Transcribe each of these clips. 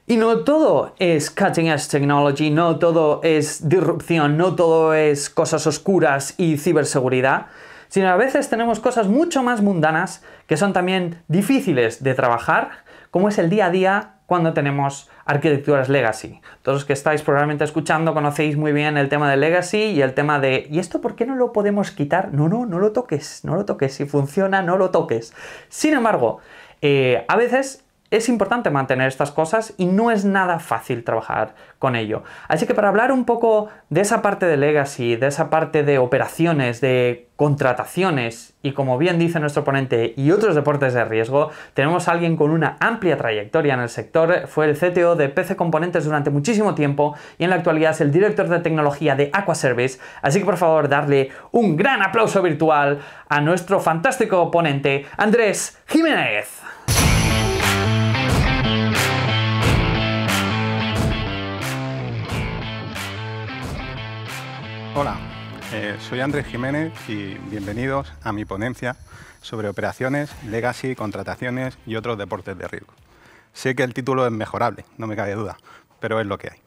Y no todo es cutting edge technology, no todo es disrupción, no todo es cosas oscuras y ciberseguridad, sino a veces tenemos cosas mucho más mundanas que son también difíciles de trabajar, como es el día a día cuando tenemos arquitecturas legacy. Todos los que estáis probablemente escuchando conocéis muy bien el tema de legacy y el tema de ¿y esto por qué no lo podemos quitar? No lo toques, no lo toques, si funciona no lo toques. Sin embargo, a veces es importante mantener estas cosas y no es nada fácil trabajar con ello. Así que para hablar un poco de esa parte de legacy, de esa parte de operaciones, de contrataciones y, como bien dice nuestro ponente, y otros deportes de riesgo, tenemos a alguien con una amplia trayectoria en el sector. Fue el CTO de PC Componentes durante muchísimo tiempo y en la actualidad es el director de tecnología de Aquaservice. Así que por favor darle un gran aplauso virtual a nuestro fantástico ponente, Andrés Jiménez. Hola, soy Andrés Jiménez y bienvenidos a mi ponencia sobre operaciones, legacy, contrataciones y otros deportes de riesgo. Sé que el título es mejorable, no me cabe duda, pero es lo que hay.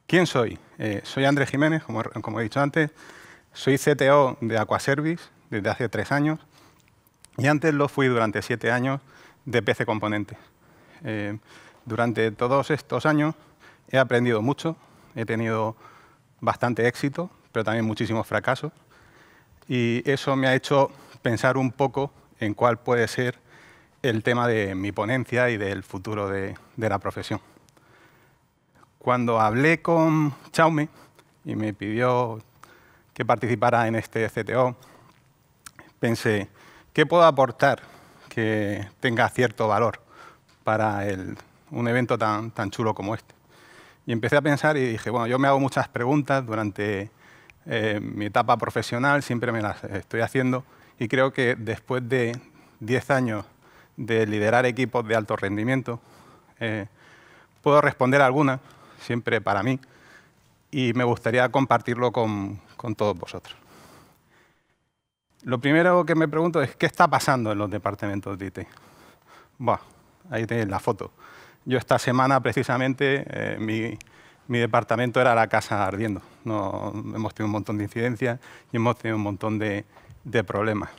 ¿Quién soy? Soy Andrés Jiménez, como he dicho antes, soy CTO de Aquaservice desde hace 3 años y antes lo fui durante 7 años de PC Componentes. Durante todos estos años he aprendido mucho, he tenido bastante éxito, pero también muchísimos fracasos. Y eso me ha hecho pensar un poco en cuál puede ser el tema de mi ponencia y del futuro de la profesión. Cuando hablé con Jaume y me pidió que participara en este CTO, pensé, ¿qué puedo aportar que tenga cierto valor para un evento tan chulo como este? Y empecé a pensar y dije, bueno, yo me hago muchas preguntas durante mi etapa profesional, siempre me las estoy haciendo, y creo que después de 10 años de liderar equipos de alto rendimiento, puedo responder a algunas, siempre para mí, y me gustaría compartirlo con todos vosotros. Lo primero que me pregunto es, ¿qué está pasando en los departamentos de IT? Buah, ahí tenéis la foto. Yo esta semana, precisamente, mi departamento era la casa ardiendo. Hemos tenido un montón de incidencias y hemos tenido un montón de problemas.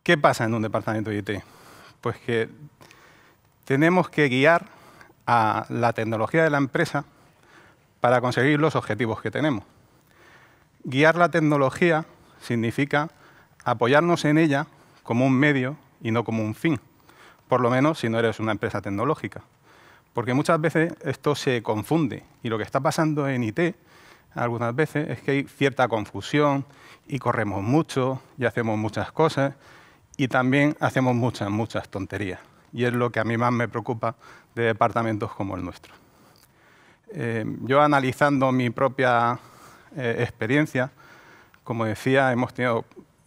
¿Qué pasa en un departamento de IT? Pues que tenemos que guiar a la tecnología de la empresa para conseguir los objetivos que tenemos. Guiar la tecnología significa apoyarnos en ella como un medio y no como un fin. Por lo menos si no eres una empresa tecnológica. Porque muchas veces esto se confunde y lo que está pasando en IT algunas veces es que hay cierta confusión y corremos mucho y hacemos muchas cosas y también hacemos muchas tonterías. Y es lo que a mí más me preocupa de departamentos como el nuestro. Yo analizando mi propia experiencia, como decía, hemos tenido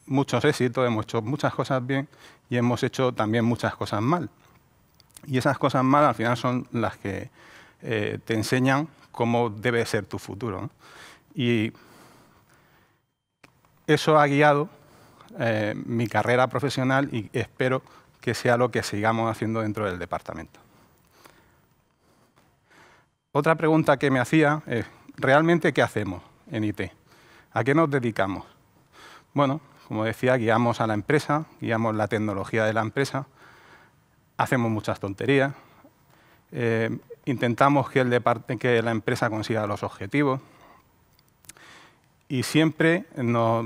muchos éxitos, hemos hecho muchas cosas bien y hemos hecho también muchas cosas mal. Y esas cosas mal al final son las que te enseñan cómo debe ser tu futuro, ¿no? Y eso ha guiado mi carrera profesional y espero que sea lo que sigamos haciendo dentro del departamento. Otra pregunta que me hacía es, ¿realmente qué hacemos en IT? ¿A qué nos dedicamos? Bueno, como decía, guiamos a la empresa, guiamos la tecnología de la empresa, hacemos muchas tonterías, intentamos que la empresa consiga los objetivos y siempre nos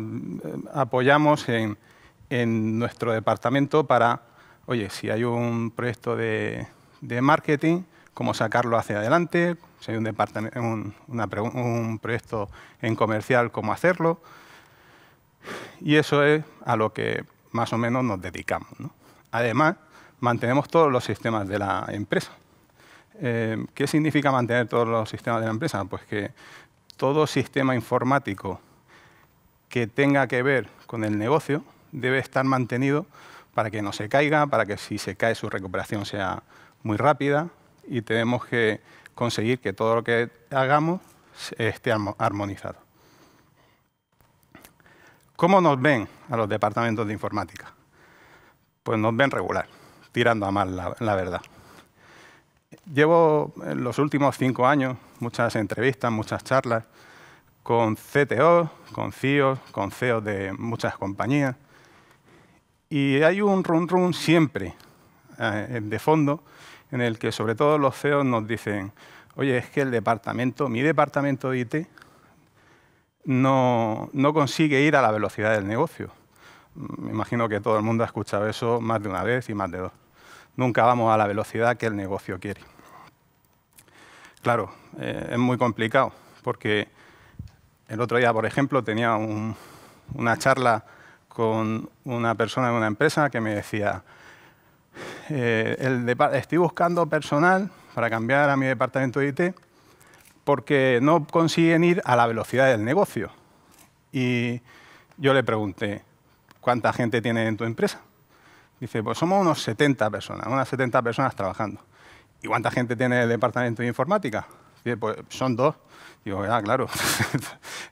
apoyamos en nuestro departamento para, oye, si hay un proyecto de marketing, cómo sacarlo hacia adelante, si hay un proyecto en comercial, cómo hacerlo. Y eso es a lo que más o menos nos dedicamos, ¿no? Además, mantenemos todos los sistemas de la empresa. ¿Qué significa mantener todos los sistemas de la empresa? Pues que todo sistema informático que tenga que ver con el negocio debe estar mantenido para que no se caiga, para que si se cae su recuperación sea muy rápida y tenemos que conseguir que todo lo que hagamos esté armonizado. ¿Cómo nos ven a los departamentos de informática? Pues nos ven regular. tirando a mal, la verdad. Llevo en los últimos 5 años muchas entrevistas, muchas charlas con CTO, con CIOs, con CEOs de muchas compañías. Y hay un run siempre de fondo en el que sobre todo los CEOs nos dicen, oye, es que mi departamento de IT no consigue ir a la velocidad del negocio. Me imagino que todo el mundo ha escuchado eso más de una vez y más de dos. Nunca vamos a la velocidad que el negocio quiere. Claro, es muy complicado, porque el otro día, por ejemplo, tenía una charla con una persona de una empresa que me decía, estoy buscando personal para cambiar a mi departamento de IT porque no consiguen ir a la velocidad del negocio. Y yo le pregunté, ¿cuánta gente tiene en tu empresa? Dice, pues somos unas 70 personas trabajando. ¿Y cuánta gente tiene el departamento de informática? Dice, pues son 2. Digo, claro,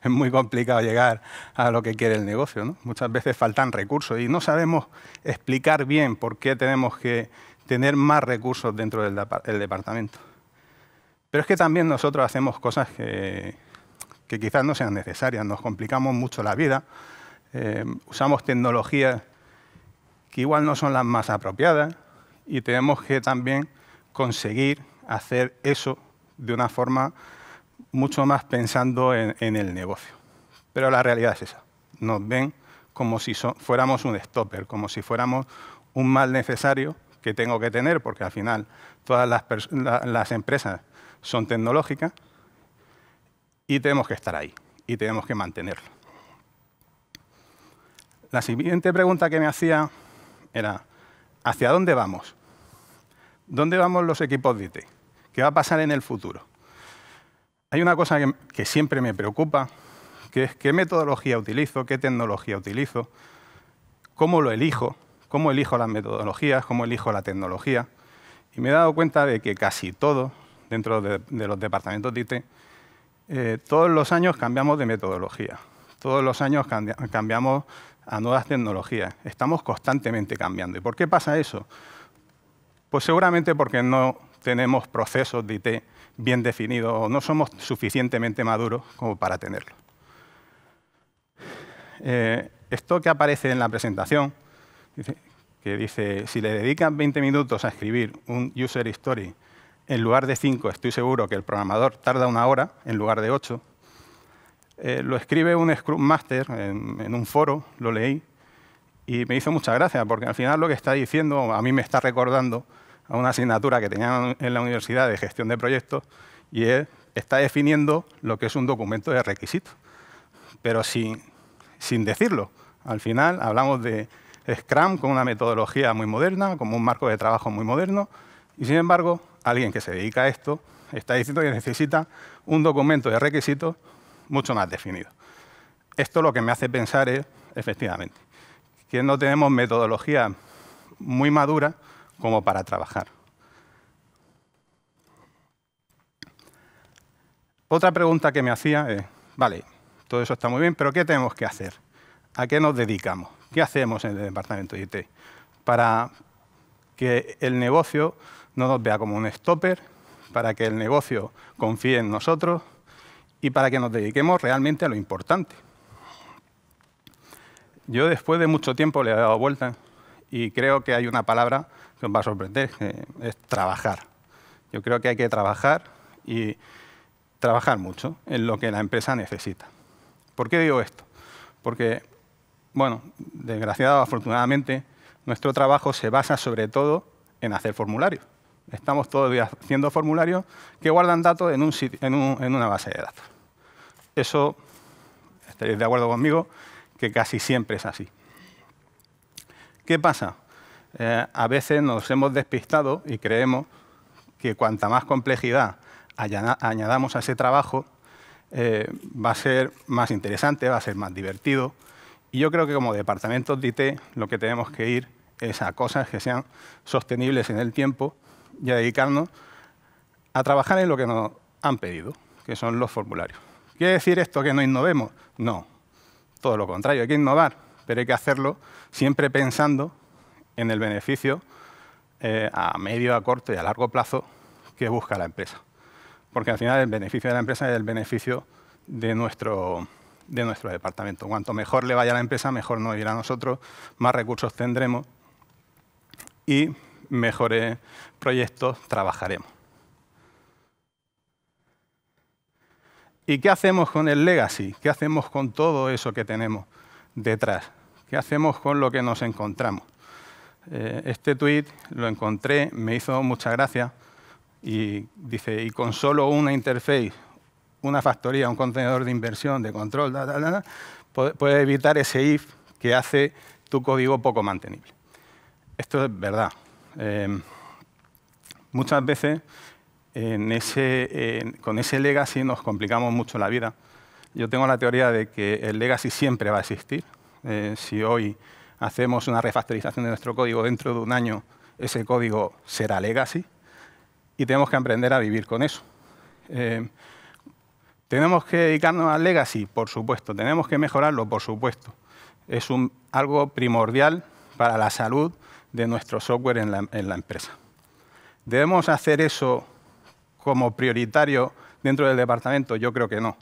es muy complicado llegar a lo que quiere el negocio, ¿no? Muchas veces faltan recursos y no sabemos explicar bien por qué tenemos que tener más recursos dentro del departamento. Pero es que también nosotros hacemos cosas que quizás no sean necesarias, nos complicamos mucho la vida, usamos tecnologías que igual no son las más apropiadas y tenemos que también conseguir hacer eso de una forma mucho más pensando en el negocio. Pero la realidad es esa. Nos ven como si fuéramos un stopper, como si fuéramos un mal necesario que tengo que tener, porque al final todas las empresas son tecnológicas y tenemos que estar ahí y tenemos que mantenerlo. La siguiente pregunta que me hacía era, ¿hacia dónde vamos? ¿Dónde vamos los equipos de IT? ¿Qué va a pasar en el futuro? Hay una cosa que siempre me preocupa, que es qué metodología utilizo, qué tecnología utilizo, cómo lo elijo, cómo elijo las metodologías, cómo elijo la tecnología. Y me he dado cuenta de que casi todo, dentro de los departamentos de IT, todos los años cambiamos de metodología. Todos los años cambiamos a nuevas tecnologías. Estamos constantemente cambiando. ¿Y por qué pasa eso? Pues seguramente porque no tenemos procesos de IT bien definidos o no somos suficientemente maduros como para tenerlo. Esto que aparece en la presentación, que dice, si le dedican 20 minutos a escribir un user story, en lugar de 5, estoy seguro que el programador tarda 1 hora en lugar de 8, lo escribe un Scrum Master en un foro, lo leí, y me hizo mucha gracia, porque al final lo que está diciendo, a mí me está recordando a una asignatura que tenía en la universidad de gestión de proyectos, y está definiendo lo que es un documento de requisitos, pero sin decirlo. Al final hablamos de Scrum con una metodología muy moderna, como un marco de trabajo muy moderno, y sin embargo, alguien que se dedica a esto está diciendo que necesita un documento de requisitos mucho más definido. Esto lo que me hace pensar es, efectivamente, que no tenemos metodología muy madura como para trabajar. Otra pregunta que me hacía es, vale, todo eso está muy bien, pero ¿qué tenemos que hacer? ¿A qué nos dedicamos? ¿Qué hacemos en el departamento de IT? Para que el negocio no nos vea como un stopper, para que el negocio confíe en nosotros y para que nos dediquemos realmente a lo importante. Yo después de mucho tiempo le he dado vuelta y creo que hay una palabra que os va a sorprender, que es trabajar. Yo creo que hay que trabajar y trabajar mucho en lo que la empresa necesita. ¿Por qué digo esto? Porque, bueno, desgraciadamente o afortunadamente, nuestro trabajo se basa sobre todo en hacer formularios. Estamos todo el día haciendo formularios que guardan datos en una base de datos. Eso, estaréis de acuerdo conmigo, que casi siempre es así. ¿Qué pasa? A veces nos hemos despistado y creemos que cuanta más complejidad añadamos a ese trabajo, va a ser más interesante, va a ser más divertido. Y yo creo que como departamentos de IT lo que tenemos que ir es a cosas que sean sostenibles en el tiempo y a dedicarnos a trabajar en lo que nos han pedido, que son los formularios. ¿Quiere decir esto que no innovemos? No, todo lo contrario, hay que innovar, pero hay que hacerlo siempre pensando en el beneficio a medio, a corto y a largo plazo que busca la empresa. Porque al final el beneficio de la empresa es el beneficio de nuestro departamento. Cuanto mejor le vaya a la empresa, mejor nos irá a nosotros, más recursos tendremos y mejores proyectos trabajaremos. ¿Y qué hacemos con el legacy? ¿Qué hacemos con todo eso que tenemos detrás? ¿Qué hacemos con lo que nos encontramos? Este tweet lo encontré, me hizo mucha gracia y dice, y con solo una interface, una factoría, un contenedor de inversión, de control, puedes evitar ese if que hace tu código poco mantenible. Esto es verdad. Muchas veces con ese legacy nos complicamos mucho la vida. Yo tengo la teoría de que el legacy siempre va a existir. Si hoy hacemos una refactorización de nuestro código, dentro de un año ese código será legacy y tenemos que aprender a vivir con eso. ¿Tenemos que dedicarnos al legacy? Por supuesto. ¿Tenemos que mejorarlo? Por supuesto. Es algo primordial para la salud de nuestro software en la empresa. ¿Debemos hacer eso como prioritario dentro del departamento? Yo creo que no.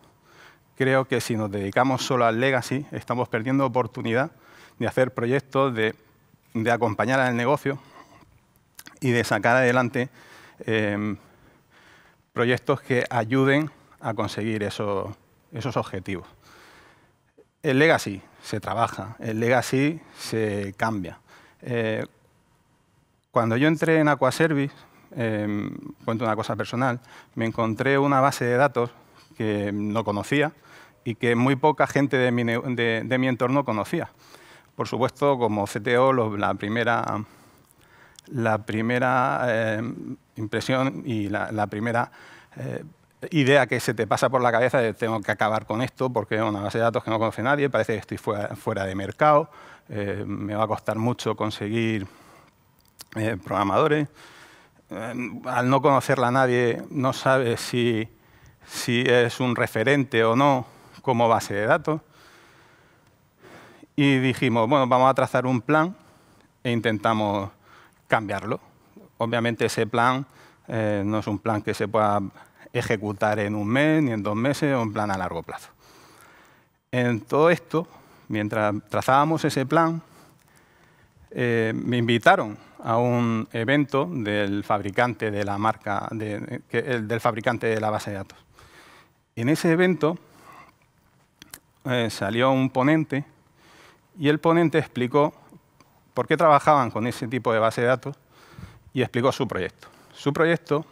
Creo que si nos dedicamos solo al legacy, estamos perdiendo oportunidad de hacer proyectos, de acompañar al negocio y de sacar adelante proyectos que ayuden a conseguir esos objetivos. El legacy se trabaja, el legacy se cambia. Cuando yo entré en Aquaservice, cuento una cosa personal, me encontré una base de datos que no conocía y que muy poca gente de mi entorno conocía. Por supuesto, como CTO, la primera impresión y la primera idea que se te pasa por la cabeza es tengo que acabar con esto porque es una base de datos que no conoce nadie, parece que estoy fuera de mercado, me va a costar mucho conseguir programadores. Al no conocerla nadie, no sabe si es un referente o no como base de datos. Y dijimos, bueno, vamos a trazar un plan e intentamos cambiarlo. Obviamente ese plan no es un plan que se pueda ejecutar en un mes ni en 2 meses, es un plan a largo plazo. En todo esto, mientras trazábamos ese plan, me invitaron a un evento del fabricante de la marca, del fabricante de la base de datos. En ese evento salió un ponente y el ponente explicó por qué trabajaban con ese tipo de base de datos y explicó su proyecto. Su proyecto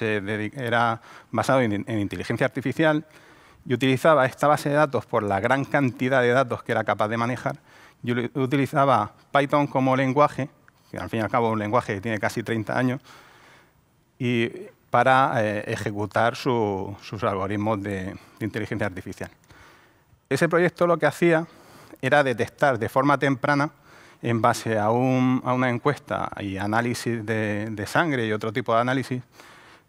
era basado en inteligencia artificial y utilizaba esta base de datos por la gran cantidad de datos que era capaz de manejar. Yo utilizaba Python como lenguaje, que al fin y al cabo es un lenguaje que tiene casi 30 años, y para ejecutar sus algoritmos de inteligencia artificial. Ese proyecto lo que hacía era detectar de forma temprana, en base a una encuesta y análisis de sangre y otro tipo de análisis,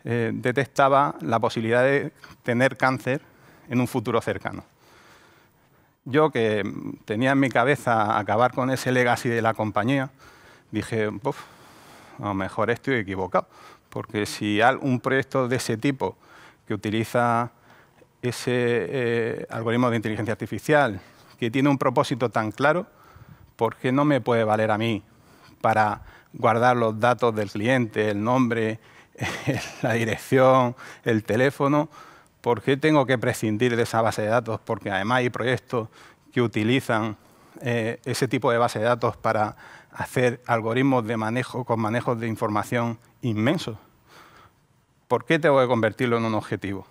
detectaba la posibilidad de tener cáncer en un futuro cercano. Yo, que tenía en mi cabeza acabar con ese legacy de la compañía, dije, a lo mejor estoy equivocado, porque si un proyecto de ese tipo que utiliza ese algoritmo de inteligencia artificial, que tiene un propósito tan claro, ¿por qué no me puede valer a mí para guardar los datos del cliente, el nombre, la dirección, el teléfono? ¿Por qué tengo que prescindir de esa base de datos? Porque además hay proyectos que utilizan ese tipo de base de datos para hacer algoritmos de manejo con manejos de información inmensos. ¿Por qué tengo que convertirlo en un objetivo?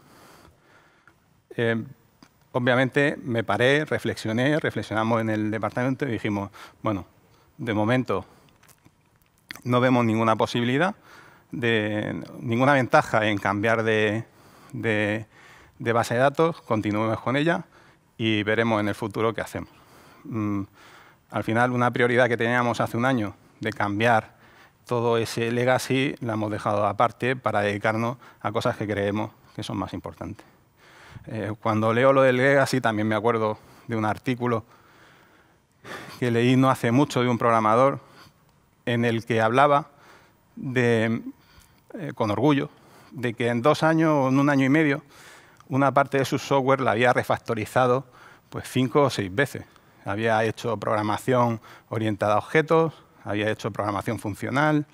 Obviamente me paré, reflexionamos en el departamento y dijimos, bueno, de momento no vemos ninguna posibilidad, ninguna ventaja en cambiar de base de datos, continuemos con ella y veremos en el futuro qué hacemos. Al final, una prioridad que teníamos hace un año de cambiar todo ese legacy la hemos dejado aparte para dedicarnos a cosas que creemos que son más importantes. Cuando leo lo del legacy también me acuerdo de un artículo que leí no hace mucho de un programador en el que hablaba con orgullo, de que en 2 años o en 1 año y medio una parte de su software la había refactorizado pues 5 o 6 veces. Había hecho programación orientada a objetos, había hecho programación funcional,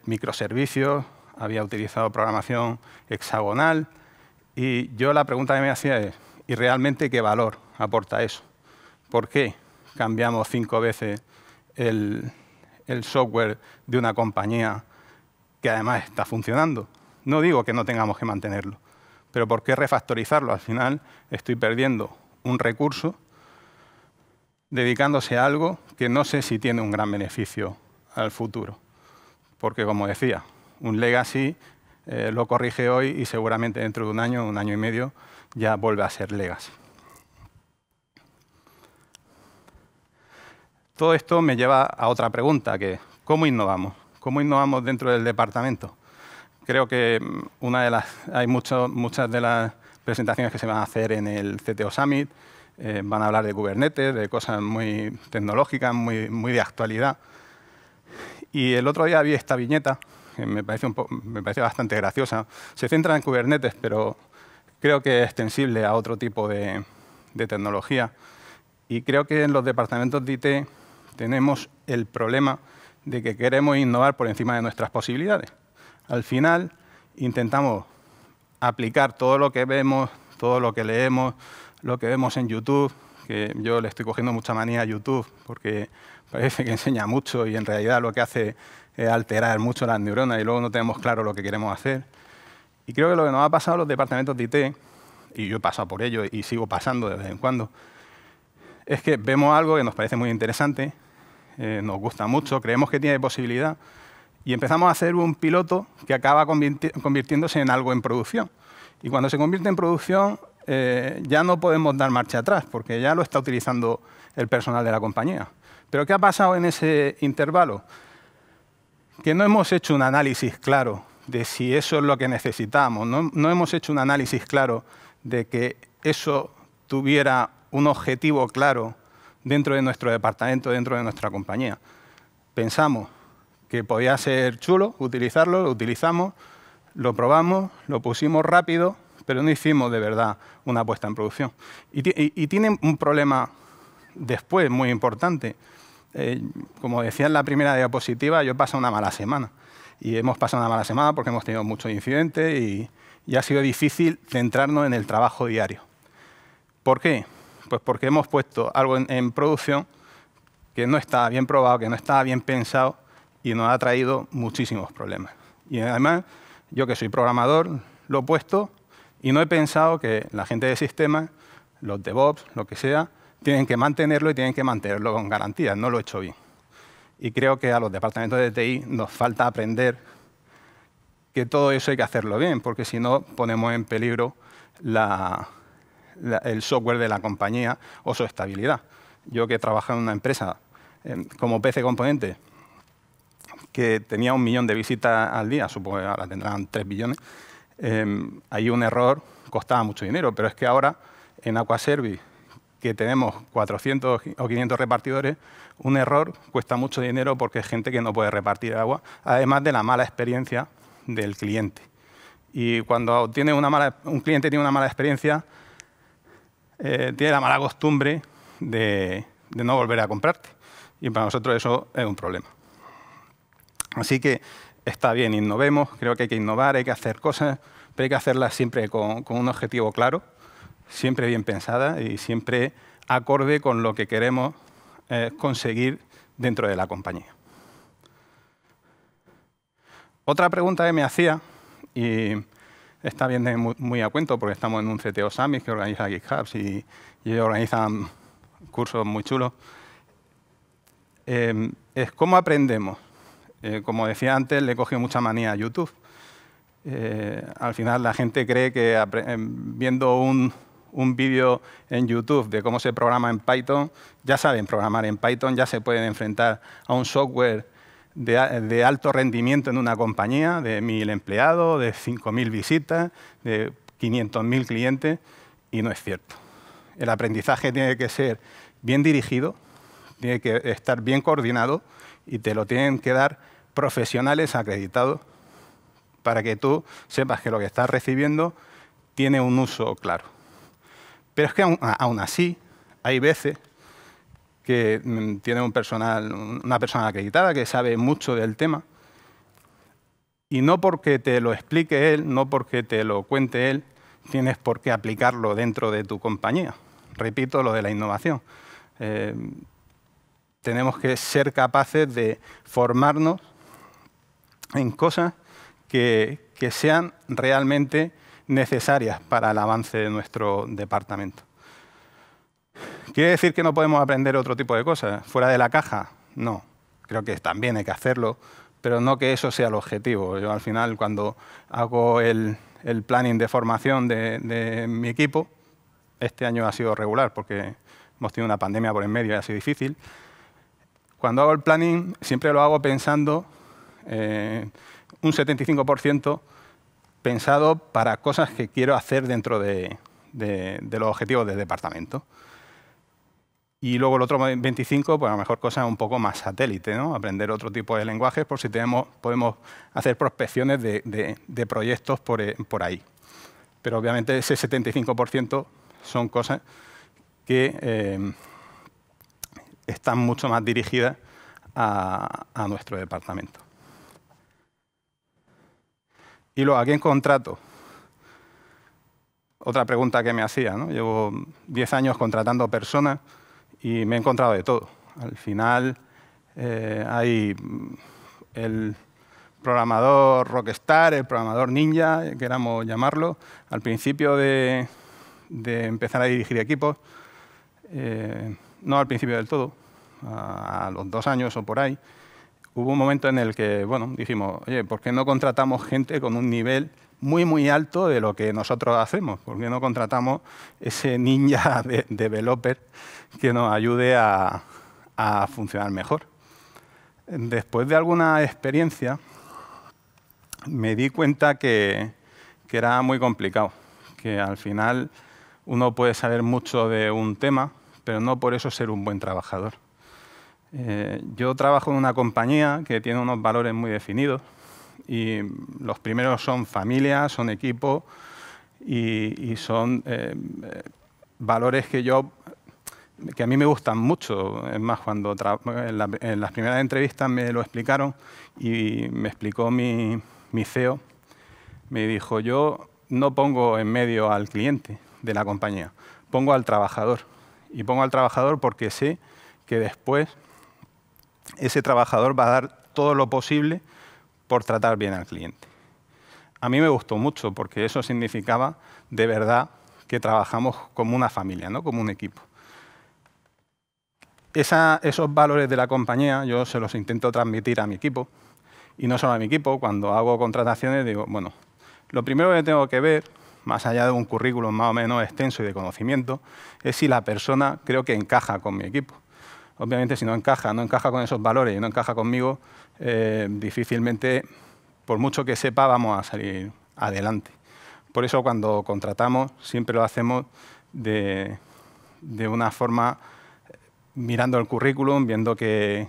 microservicios, había utilizado programación hexagonal. Y yo la pregunta que me hacía es, ¿y realmente qué valor aporta eso? ¿Por qué cambiamos 5 veces el software de una compañía que además está funcionando? No digo que no tengamos que mantenerlo, pero ¿por qué refactorizarlo? Al final estoy perdiendo un recurso dedicándose a algo que no sé si tiene un gran beneficio al futuro. Porque, como decía, un legacy lo corrige hoy y seguramente dentro de 1 año y medio, ya vuelve a ser legacy. Todo esto me lleva a otra pregunta, que es ¿cómo innovamos? ¿Cómo innovamos dentro del departamento? Creo que hay muchas de las presentaciones que se van a hacer en el CTO Summit van a hablar de Kubernetes, de cosas muy tecnológicas, muy de actualidad. Y el otro día vi esta viñeta, que me parece bastante graciosa. Se centra en Kubernetes, pero creo que es extensible a otro tipo de tecnología. Y creo que en los departamentos de IT tenemos el problema de que queremos innovar por encima de nuestras posibilidades. Al final, intentamos aplicar todo lo que vemos, todo lo que leemos, lo que vemos en YouTube, que yo le estoy cogiendo mucha manía a YouTube porque parece que enseña mucho y en realidad lo que hace es alterar mucho las neuronas y luego no tenemos claro lo que queremos hacer. Y creo que lo que nos ha pasado a los departamentos de IT, y yo he pasado por ello y sigo pasando de vez en cuando, es que vemos algo que nos parece muy interesante, nos gusta mucho, creemos que tiene posibilidad y empezamos a hacer un piloto que acaba convirtiéndose en algo en producción. Y cuando se convierte en producción, ya no podemos dar marcha atrás, porque ya lo está utilizando el personal de la compañía. ¿Pero qué ha pasado en ese intervalo? Que no hemos hecho un análisis claro de si eso es lo que necesitamos. No hemos hecho un análisis claro de que eso tuviera un objetivo claro dentro de nuestro departamento, dentro de nuestra compañía. Pensamos que podía ser chulo utilizarlo, lo utilizamos, lo probamos, lo pusimos rápido, pero no hicimos de verdad una puesta en producción. Y tiene un problema después muy importante. Como decía en la primera diapositiva, yo he pasado una mala semana. Y hemos pasado una mala semana porque hemos tenido muchos incidentes y ha sido difícil centrarnos en el trabajo diario. ¿Por qué? Pues porque hemos puesto algo en producción que no estaba bien probado, que no estaba bien pensado y nos ha traído muchísimos problemas. Y además, yo que soy programador, lo he puesto y no he pensado que la gente de sistemas, los DevOps, lo que sea, tienen que mantenerlo y tienen que mantenerlo con garantías. No lo he hecho bien. Y creo que a los departamentos de TI nos falta aprender que todo eso hay que hacerlo bien, porque si no ponemos en peligro el software de la compañía o su estabilidad. Yo que he trabajado en una empresa como PC Componentes, que tenía 1 millón de visitas al día, supongo que ahora tendrán 3 billones, ahí un error costaba mucho dinero, pero es que ahora en Aquaservice, que tenemos 400 o 500 repartidores, un error cuesta mucho dinero porque es gente que no puede repartir agua, además de la mala experiencia del cliente. Y cuando un cliente tiene una mala experiencia, tiene la mala costumbre de no volver a comprarte. Y para nosotros eso es un problema. Así que está bien, innovemos, creo que hay que innovar, hay que hacer cosas, pero hay que hacerlas siempre con un objetivo claro, siempre bien pensada y siempre acorde con lo que queremos conseguir dentro de la compañía. Otra pregunta que me hacía, y está bien muy a cuento porque estamos en un CTO Summit que organiza GitHub y ellos organizan cursos muy chulos, es cómo aprendemos. Como decía antes, le he cogido mucha manía a YouTube. Al final la gente cree que viendo un vídeo en YouTube de cómo se programa en Python, ya saben programar en Python, ya se pueden enfrentar a un software de alto rendimiento en una compañía, de 1.000 empleados, de 5.000 visitas, de 500.000 clientes, y no es cierto. El aprendizaje tiene que ser bien dirigido, tiene que estar bien coordinado y te lo tienen que dar profesionales acreditados para que tú sepas que lo que estás recibiendo tiene un uso claro. Pero es que aún así hay veces que tiene una persona acreditada que sabe mucho del tema y no porque te lo explique él, no porque te lo cuente él, tienes por qué aplicarlo dentro de tu compañía. Repito lo de la innovación. Tenemos que ser capaces de formarnos en cosas que sean realmente necesarias para el avance de nuestro departamento. ¿Quiere decir que no podemos aprender otro tipo de cosas? ¿Fuera de la caja? No. Creo que también hay que hacerlo, pero no que eso sea el objetivo. Yo al final, cuando hago el planning de formación de mi equipo, este año ha sido regular porque hemos tenido una pandemia por en medio y ha sido difícil. Cuando hago el planning, siempre lo hago pensando un 75% pensado para cosas que quiero hacer dentro de los objetivos del departamento. Y luego el otro 25%, pues a lo mejor cosas un poco más satélite, ¿no? Aprender otro tipo de lenguajes por si podemos hacer prospecciones de proyectos por ahí. Pero obviamente ese 75% son cosas que están mucho más dirigidas a nuestro departamento. Y luego, ¿a quién contrato? Otra pregunta que me hacía, ¿no? Llevo 10 años contratando personas y me he encontrado de todo. Al final hay el programador rockstar, el programador ninja, queramos llamarlo. Al principio de empezar a dirigir equipos, no al principio del todo, a los 2 años o por ahí, hubo un momento en el que dijimos, oye, ¿por qué no contratamos gente con un nivel muy, muy alto de lo que nosotros hacemos? ¿Por qué no contratamos ese ninja de developer que nos ayude a funcionar mejor? Después de alguna experiencia, me di cuenta que era muy complicado, que al final uno puede saber mucho de un tema, pero no por eso ser un buen trabajador. Yo trabajo en una compañía que tiene unos valores muy definidos y los primeros son familia, son equipo y son valores que a mí me gustan mucho. Es más, cuando en las primeras entrevistas me lo explicaron y me explicó mi CEO, me dijo, yo no pongo en medio al cliente de la compañía, pongo al trabajador. Y pongo al trabajador porque sé que después ese trabajador va a dar todo lo posible por tratar bien al cliente. A mí me gustó mucho porque eso significaba de verdad que trabajamos como una familia, ¿no? Como un equipo. Esos valores de la compañía yo se los intento transmitir a mi equipo. Y no solo a mi equipo, cuando hago contrataciones digo, bueno, lo primero que tengo que ver, más allá de un currículum más o menos extenso y de conocimiento, es si la persona creo que encaja con mi equipo. Obviamente, si no encaja con esos valores y no encaja conmigo, difícilmente, por mucho que sepa, vamos a salir adelante. Por eso, cuando contratamos, siempre lo hacemos de una forma mirando el currículum, viendo que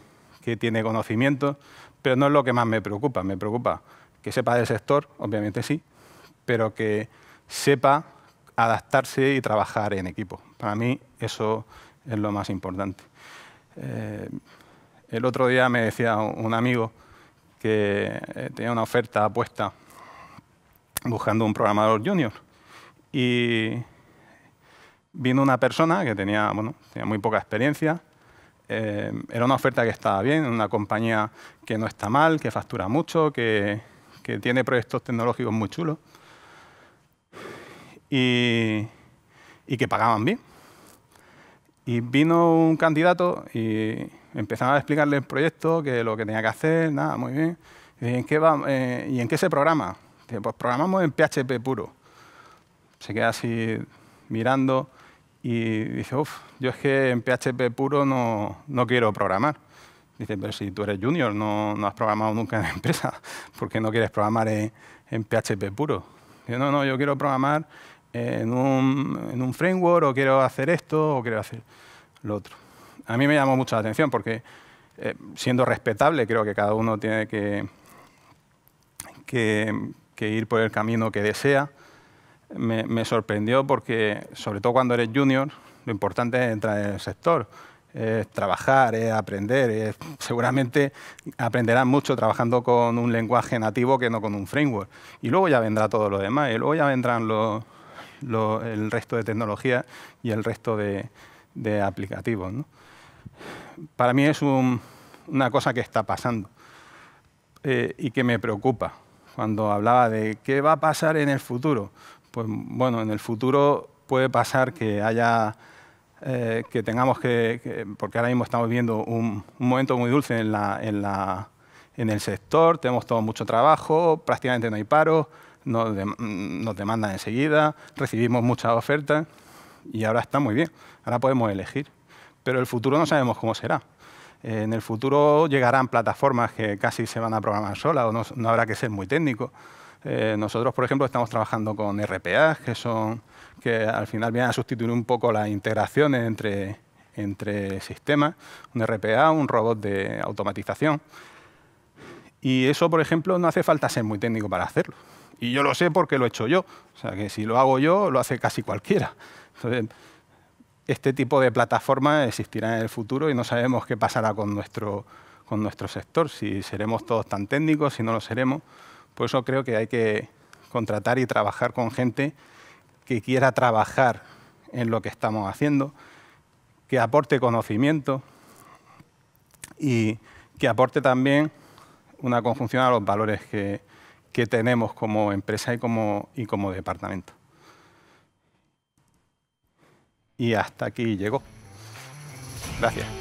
tiene conocimiento, pero no es lo que más me preocupa. Me preocupa que sepa del sector, obviamente sí, pero que sepa adaptarse y trabajar en equipo. Para mí eso es lo más importante. El otro día me decía un amigo que tenía una oferta puesta buscando un programador junior y vino una persona que tenía muy poca experiencia. Era una oferta que estaba bien, en una compañía que no está mal, que factura mucho, que tiene proyectos tecnológicos muy chulos y que pagaban bien. Y vino un candidato y empezaba a explicarle el proyecto, que lo que tenía que hacer, nada, muy bien. Y ¿y en qué se programa? Dice, pues programamos en PHP puro. Se queda así mirando y dice, yo es que en PHP puro no quiero programar. Dice, pero si tú eres junior, no has programado nunca en la empresa, ¿por qué no quieres programar en PHP puro? Dice, no, yo quiero programar en un framework, o quiero hacer esto, o quiero hacer lo otro. A mí me llamó mucho la atención porque siendo respetable, creo que cada uno tiene que ir por el camino que desea. Me sorprendió porque, sobre todo cuando eres junior, lo importante es entrar en el sector, es trabajar, es aprender. Seguramente aprenderás mucho trabajando con un lenguaje nativo que no con un framework. Y luego ya vendrá todo lo demás, y luego ya vendrán el resto de tecnologías y el resto de aplicativos, ¿no? Para mí es una cosa que está pasando y que me preocupa. Cuando hablaba de qué va a pasar en el futuro, pues bueno, en el futuro puede pasar que haya, que tengamos porque ahora mismo estamos viendo un momento muy dulce en el sector, tenemos todo mucho trabajo, prácticamente no hay paro, nos demandan enseguida, recibimos muchas ofertas y ahora está muy bien, ahora podemos elegir. Pero el futuro no sabemos cómo será. En el futuro llegarán plataformas que casi se van a programar solas o no habrá que ser muy técnico. Nosotros, por ejemplo, estamos trabajando con RPAs, que al final vienen a sustituir un poco las integraciones entre sistemas, un RPA, un robot de automatización. Y eso, por ejemplo, no hace falta ser muy técnico para hacerlo. Y yo lo sé porque lo he hecho yo. O sea, que si lo hago yo, lo hace casi cualquiera. Entonces, este tipo de plataformas existirán en el futuro y no sabemos qué pasará con nuestro sector, si seremos todos tan técnicos, si no lo seremos. Por eso creo que hay que contratar y trabajar con gente que quiera trabajar en lo que estamos haciendo, que aporte conocimiento y que aporte también una conjunción a los valores que tenemos como empresa y como departamento. Y hasta aquí llegó. Gracias.